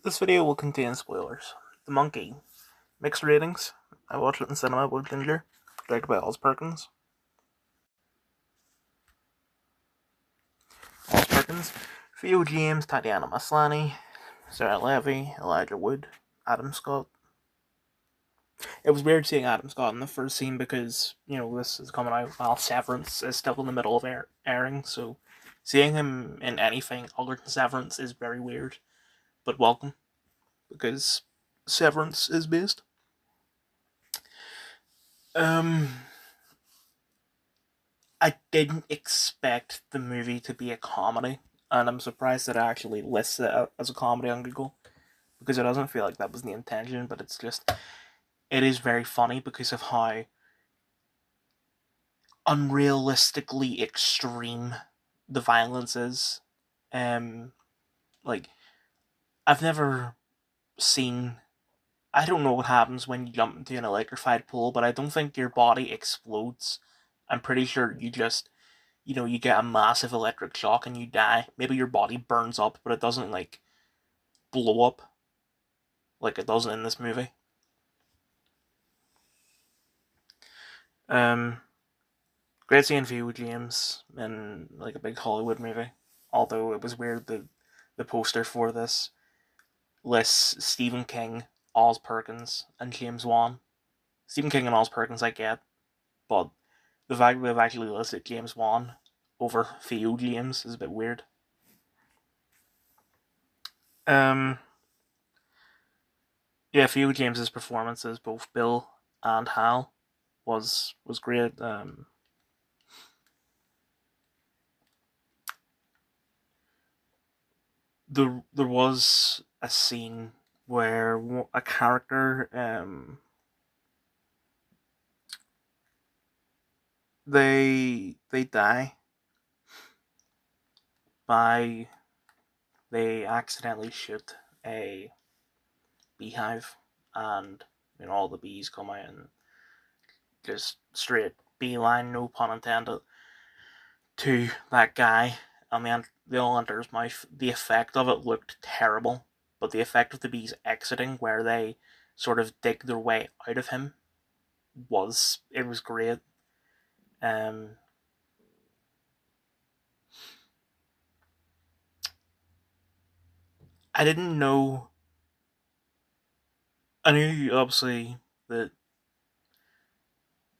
This video will contain spoilers. The Monkey. Mixed ratings. I watched it in cinema with Ginger. Directed by Oz Perkins. Oz Perkins. Theo James, Tatiana Maslany, Sarah Levy, Elijah Wood, Adam Scott. It was weird seeing Adam Scott in the first scene because, this is coming out while Severance is still in the middle of airing, so seeing him in anything other than Severance is very weird. But welcome, because Severance is based. I didn't expect the movie to be a comedy, and I'm surprised that it actually lists it as a comedy on Google, because it doesn't feel like that was the intention, but it is very funny because of how unrealistically extreme the violence is. Um, like, I've never seen. I don't know what happens when you jump into an electrified pool, but I don't think your body explodes. I'm pretty sure you get a massive electric shock and you die. Maybe your body burns up, but it doesn't like blow up like it does in this movie. Um, Great seeing View James in like a big Hollywood movie. Although it was weird that the poster for this lists Stephen King, Oz Perkins, and James Wan. Stephen King and Oz Perkins I get, but the fact that they've actually listed James Wan over Theo James is a bit weird. Um, yeah, Theo James's performances, both Bill and Hal, was great. There was a scene where a character they die by they accidentally shoot a beehive, and all the bees come out and just straight beeline, no pun intended, to that guy. I mean, they all under his mouth. The effect of it looked terrible, but the effect of the bees exiting, where they sort of dig their way out of him, was great. Um, I didn't know. I knew obviously that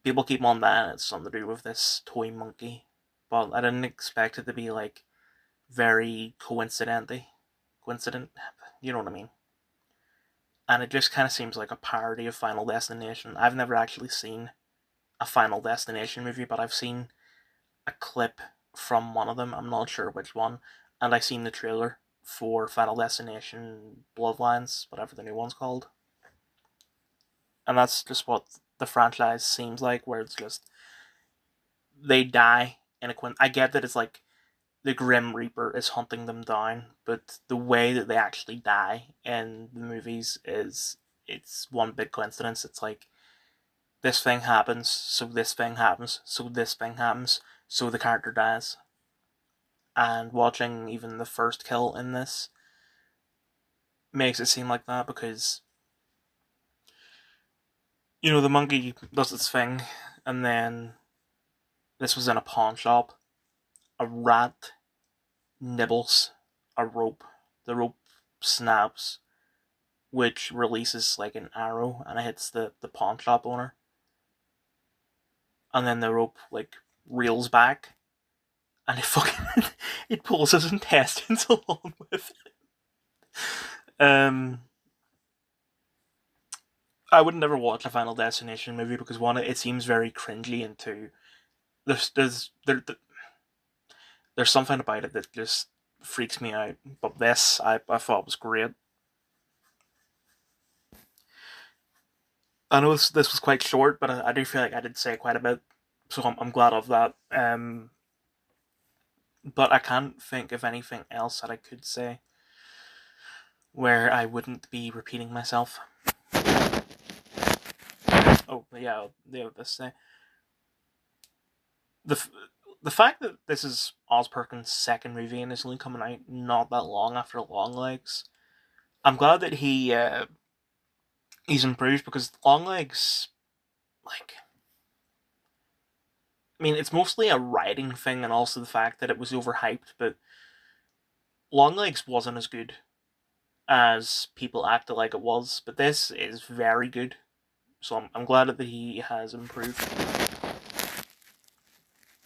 people keep on that it's something to do with this toy monkey, but I didn't expect it to be like very coincident. You know what I mean? And it just kind of seems like a parody of Final Destination. I've never actually seen a Final Destination movie, but I've seen a clip from one of them. I'm not sure which one, and I seen the trailer for Final Destination Bloodlines, whatever the new one's called, and that's just what the franchise seems like, where it's just they die in a I get that it's like the Grim Reaper is hunting them down, but the way that they actually die in the movies is it's one big coincidence. It's like this thing happens, so this thing happens, so this thing happens, so the character dies. And watching even the first kill in this makes it seem like that because the monkey does its thing, and then this was in a pawn shop. A rat nibbles a rope. The rope snaps, which releases like an arrow, and it hits the pawn shop owner. And then the rope like reels back, and it fucking it pulls his intestines along with it. Um, I would never watch a Final Destination movie because one, it seems very cringy, and two, there's something about it that just freaks me out. But this, I thought was great. I know this was quite short, but I do feel like I did say quite a bit, so I'm glad of that. But I can't think of anything else that I could say where I wouldn't be repeating myself. Oh yeah, this say the the fact that this is Oz Perkins' second movie and it's only coming out not that long after Longlegs I'm glad that he's improved, because Longlegs, like, I mean, it's mostly a writing thing and also the fact that it was overhyped, but Longlegs wasn't as good as people acted like it was, but this is very good. So I'm glad that he has improved.